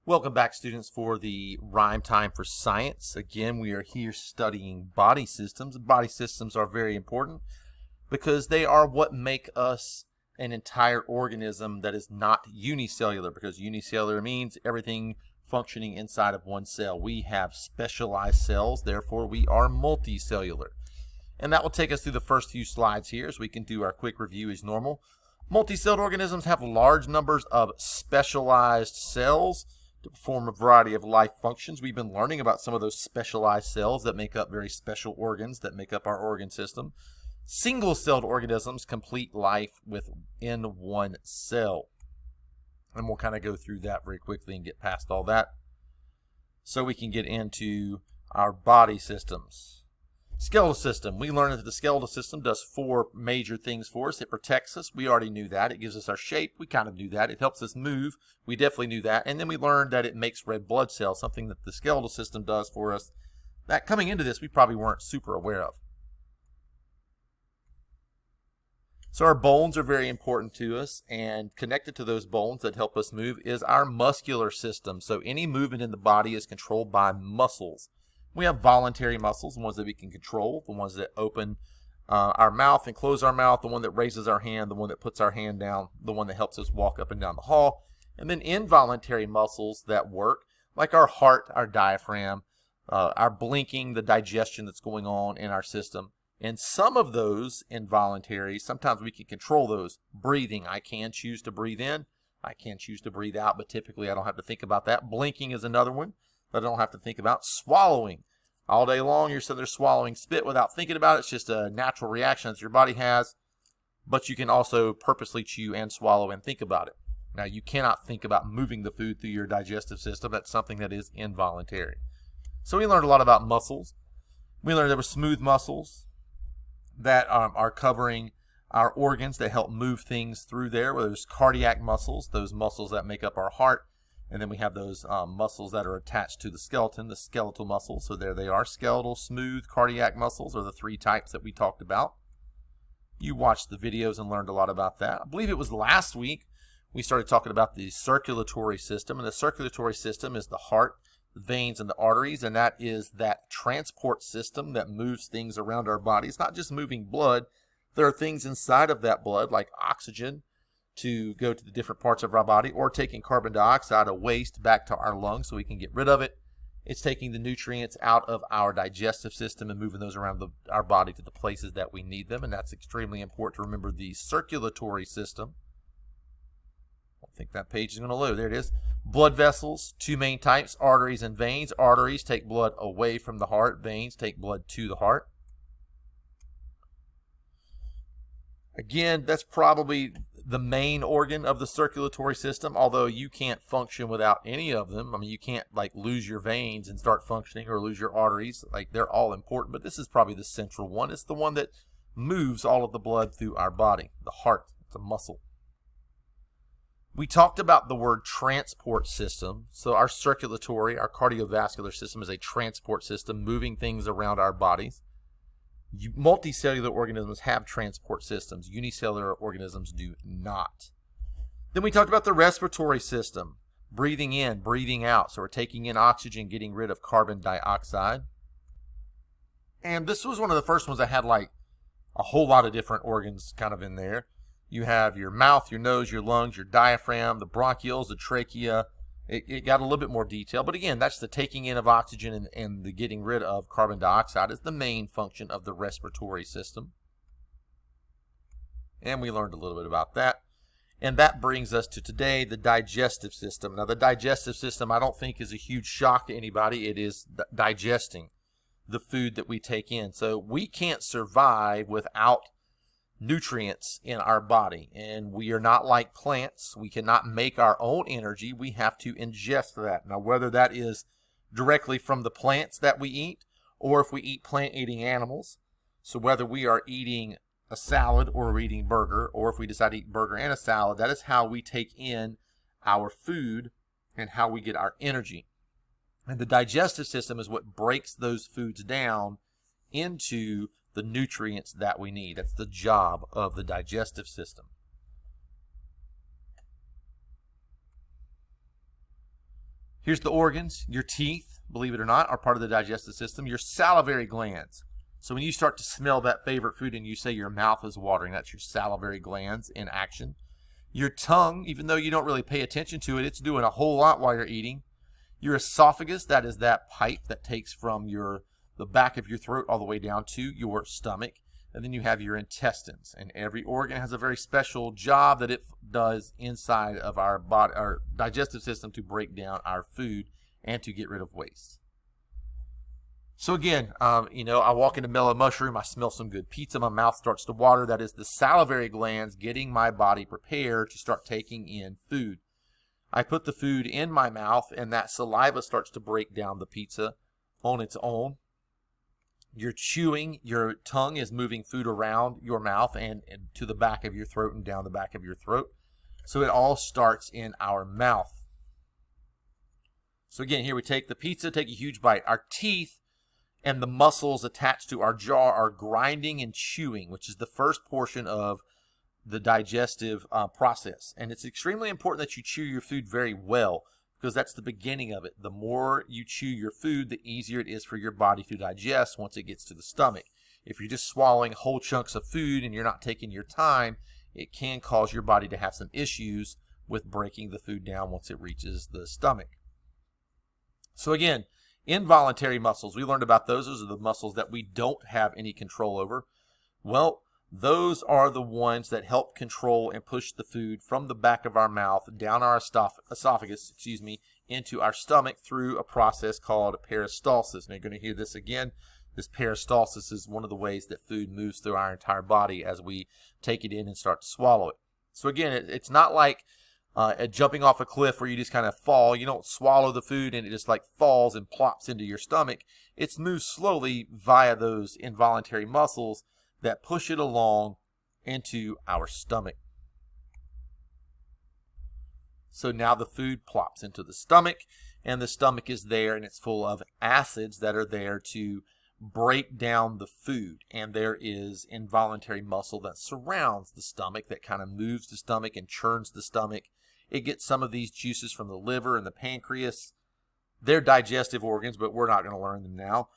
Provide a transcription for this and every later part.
Welcome back, students, for the Rhyme Time for Science. Again, we are here studying body systems. Body systems are very important because they are what make us an entire organism that is not unicellular, because unicellular means everything functioning inside of one cell. We have specialized cells, therefore we are multicellular. And that will take us through the first few slides here so we can do our quick review as normal. Multicelled organisms have large numbers of specialized cells to perform a variety of life functions. We've been learning about some of those specialized cells that make up very special organs that make up our organ system. Single-celled organisms complete life within one cell. And we'll kind of go through that very quickly and get past all that so we can get into our body systems. Skeletal system. We learned that the skeletal system does four major things for us. It protects us. We already knew that. It gives us our shape. We kind of knew that. It helps us move. We definitely knew that. And then we learned that it makes red blood cells, something that the skeletal system does for us that coming into this we probably weren't super aware of. So our bones are very important to us, and connected to those bones that help us move is our muscular system. So any movement in the body is controlled by muscles. We have voluntary muscles, the ones that we can control, the ones that open our mouth and close our mouth, the one that raises our hand, the one that puts our hand down, the one that helps us walk up and down the hall. And then involuntary muscles that work, like our heart, our diaphragm, our blinking, the digestion that's going on in our system. And some of those involuntary, sometimes we can control those. Breathing, I can choose to breathe in, I can choose to breathe out, but typically I don't have to think about that. Blinking is another one that I don't have to think about. Swallowing. All day long you're sitting there swallowing spit without thinking about it. It's just a natural reaction that your body has, but you can also purposely chew and swallow and think about it. Now you cannot think about moving the food through your digestive system. That's something that is involuntary. So we learned a lot about muscles. We learned there were smooth muscles that are covering our organs that help move things through there. Well, there's cardiac muscles, those muscles that make up our heart. And then we have those muscles that are attached to the skeleton, the skeletal muscles. So there they are. Skeletal, smooth, cardiac muscles are the three types that we talked about. You watched the videos and learned a lot about that. I believe it was last week we started talking about the circulatory system. And the circulatory system is the heart, the veins, and the arteries. And that is that transport system that moves things around our body. It's not just moving blood. There are things inside of that blood, like oxygen, to go to the different parts of our body, or taking carbon dioxide, a waste, back to our lungs so we can get rid of it. It's taking the nutrients out of our digestive system and moving those around our body to the places that we need them, and that's extremely important to remember. The circulatory system. I don't think that page is going to load. There it is. Blood vessels, two main types, arteries and veins. Arteries take blood away from the heart. Veins take blood to the heart. Again, that's probably the main organ of the circulatory system, although you can't function without any of them. I mean, you can't like lose your veins and start functioning, or lose your arteries. Like, they're all important, but this is probably the central one. It's the one that moves all of the blood through our body. The heart, it's a muscle. We talked about the word transport system. So our circulatory, our cardiovascular system is a transport system moving things around our bodies. Multicellular organisms have transport systems. Unicellular organisms do not. Then we talked about the respiratory system. Breathing in, breathing out. So we're taking in oxygen, getting rid of carbon dioxide. And this was one of the first ones that had like a whole lot of different organs kind of in there. You have your mouth, your nose, your lungs, your diaphragm, the bronchioles, the trachea. It got a little bit more detail, but again, that's the taking in of oxygen and the getting rid of carbon dioxide is the main function of the respiratory system. And we learned a little bit about that. And that brings us to today, the digestive system. Now, the digestive system I don't think is a huge shock to anybody. It is digesting the food that we take in. So we can't survive without nutrients in our body, and we are not like plants. We cannot make our own energy. We have to ingest that. Now, whether that is directly from the plants that we eat, or if we eat plant-eating animals, so whether we are eating a salad or we're eating burger, or if we decide to eat burger and a salad, that is how we take in our food and how we get our energy. And the digestive system is what breaks those foods down into the nutrients that we need. That's the job of the digestive system. Here's the organs. Your teeth, believe it or not, are part of the digestive system. Your salivary glands. So when you start to smell that favorite food and you say your mouth is watering, that's your salivary glands in action. Your tongue, even though you don't really pay attention to it, it's doing a whole lot while you're eating. Your esophagus, that is that pipe that takes from the back of your throat all the way down to your stomach. And then you have your intestines. And every organ has a very special job that it does inside of our body, our digestive system, to break down our food and to get rid of waste. So again, I walk into Mellow Mushroom, I smell some good pizza, my mouth starts to water. That is the salivary glands getting my body prepared to start taking in food. I put the food in my mouth, and that saliva starts to break down the pizza on its own. You're chewing, your tongue is moving food around your mouth and to the back of your throat and down the back of your throat. So it all starts in our mouth. So again, here we take the pizza, take a huge bite. Our teeth and the muscles attached to our jaw are grinding and chewing, which is the first portion of the digestive process. And it's extremely important that you chew your food very well, because that's the beginning of it. The more you chew your food, the easier it is for your body to digest once it gets to the stomach. If you're just swallowing whole chunks of food and you're not taking your time, it can cause your body to have some issues with breaking the food down once it reaches the stomach. So again, involuntary muscles, we learned about those. Those are the muscles that we don't have any control over. Well, those are the ones that help control and push the food from the back of our mouth down our esophagus, into our stomach through a process called peristalsis. Now you're going to hear this again. This peristalsis is one of the ways that food moves through our entire body as we take it in and start to swallow it. So again, it's not like jumping off a cliff where you just kind of fall. You don't swallow the food and it just like falls and plops into your stomach. It's moved slowly via those involuntary muscles that push it along into our stomach. So now the food plops into the stomach, and the stomach is there, and it's full of acids that are there to break down the food. And there is involuntary muscle that surrounds the stomach that kind of moves the stomach and churns the stomach. It gets some of these juices from the liver and the pancreas. They're digestive organs, but we're not going to learn them now.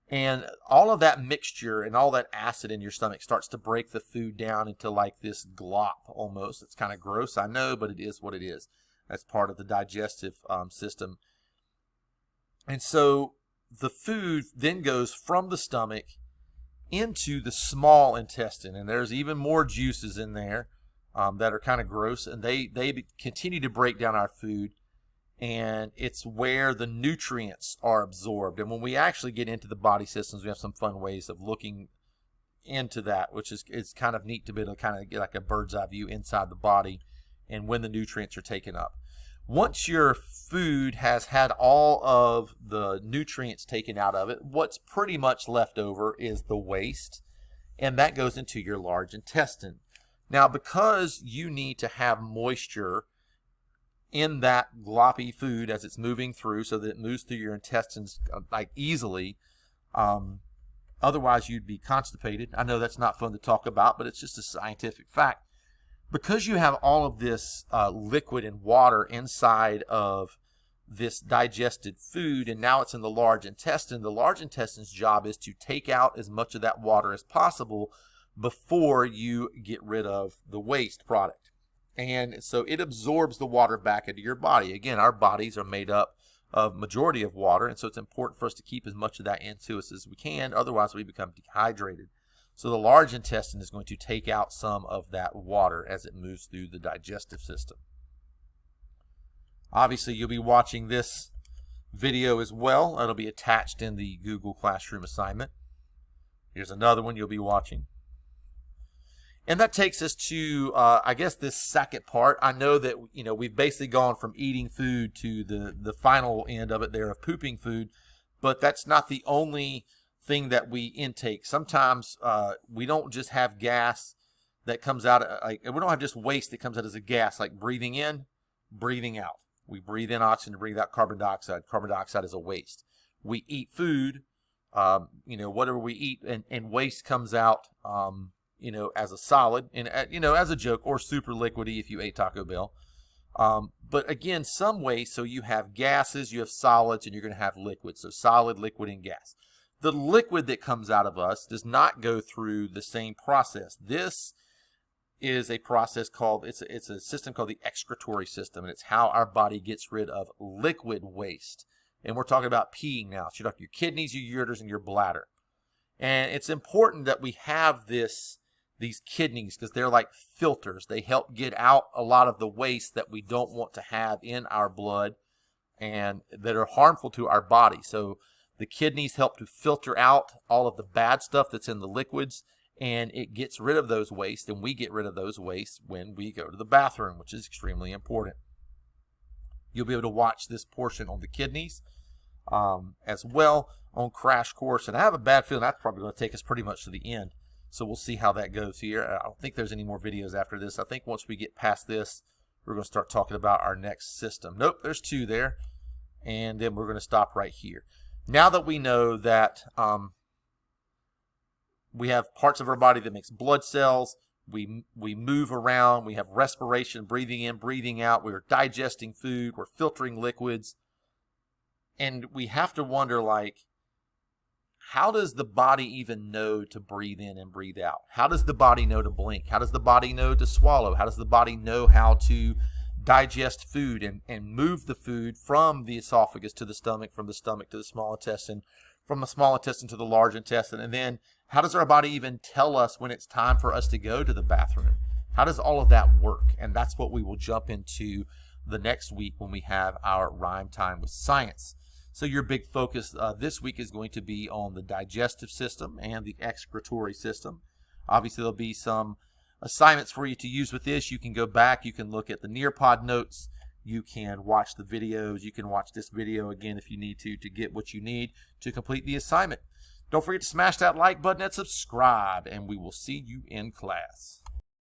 And all of that mixture and all that acid in your stomach starts to break the food down into like this glop almost. It's kind of gross, I know, but it is what it is. That's part of the digestive system. And so the food then goes from the stomach into the small intestine. And there's even more juices in there that are kind of gross. And they continue to break down our food. And it's where the nutrients are absorbed. And when we actually get into the body systems, we have some fun ways of looking into that, which is kind of neat to be able to kind of get like a bird's eye view inside the body and when the nutrients are taken up. Once your food has had all of the nutrients taken out of it, what's pretty much left over is the waste, and that goes into your large intestine. Now, because you need to have moisture in that gloppy food as it's moving through so that it moves through your intestines like easily, otherwise you'd be constipated. I know that's not fun to talk about, but it's just a scientific fact. Because you have all of this liquid and water inside of this digested food, and now it's in the large intestine's job is to take out as much of that water as possible before you get rid of the waste product. And so it absorbs the water back into your body. Again, our bodies are made up of majority of water, and so it's important for us to keep as much of that into us as we can. Otherwise, we become dehydrated. So the large intestine is going to take out some of that water as it moves through the digestive system. Obviously, you'll be watching this video as well. It'll be attached in the Google Classroom assignment. Here's another one you'll be watching. And that takes us to, I guess, this second part. I know that, we've basically gone from eating food to the final end of it there of pooping food, but that's not the only thing that we intake. Sometimes we don't just have gas that comes out, we don't have just waste that comes out as a gas, like breathing in, breathing out. We breathe in oxygen, breathe out carbon dioxide. Carbon dioxide is a waste. We eat food, whatever we eat, and waste comes out, as a solid, and as a joke, or super liquidy if you ate Taco Bell. But again, some waste, so you have gases, you have solids, and you're going to have liquids. So solid, liquid, and gas. The liquid that comes out of us does not go through the same process. This is a process called, it's a system called the excretory system, and it's how our body gets rid of liquid waste. And we're talking about peeing now. So you're talking your kidneys, your ureters, and your bladder. And it's important that we have these kidneys because they're like filters. They help get out a lot of the waste that we don't want to have in our blood and that are harmful to our body. So the kidneys help to filter out all of the bad stuff that's in the liquids, and it gets rid of those waste, and we get rid of those waste when we go to the bathroom, which is extremely important. You'll be able to watch this portion on the kidneys as well on Crash Course. And I have a bad feeling that's probably going to take us pretty much to the end. So we'll see how that goes here. I don't think there's any more videos after this. I think once we get past this, we're going to start talking about our next system. Nope, there's 2 there. And then we're going to stop right here. Now that we know that we have parts of our body that makes blood cells, we move around, we have respiration, breathing in, breathing out, we're digesting food, we're filtering liquids, and we have to wonder, like, how does the body even know to breathe in and breathe out? How does the body know to blink? How does the body know to swallow? How does the body know how to digest food and move the food from the esophagus to the stomach, from the stomach to the small intestine, from the small intestine to the large intestine? And then how does our body even tell us when it's time for us to go to the bathroom? How does all of that work? And that's what we will jump into the next week when we have our Rhyme Time with Science. So your big focus this week is going to be on the digestive system and the excretory system. Obviously, there'll be some assignments for you to use with this. You can go back, you can look at the Nearpod notes, you can watch the videos, you can watch this video again if you need to get what you need to complete the assignment. Don't forget to smash that like button and subscribe, and we will see you in class.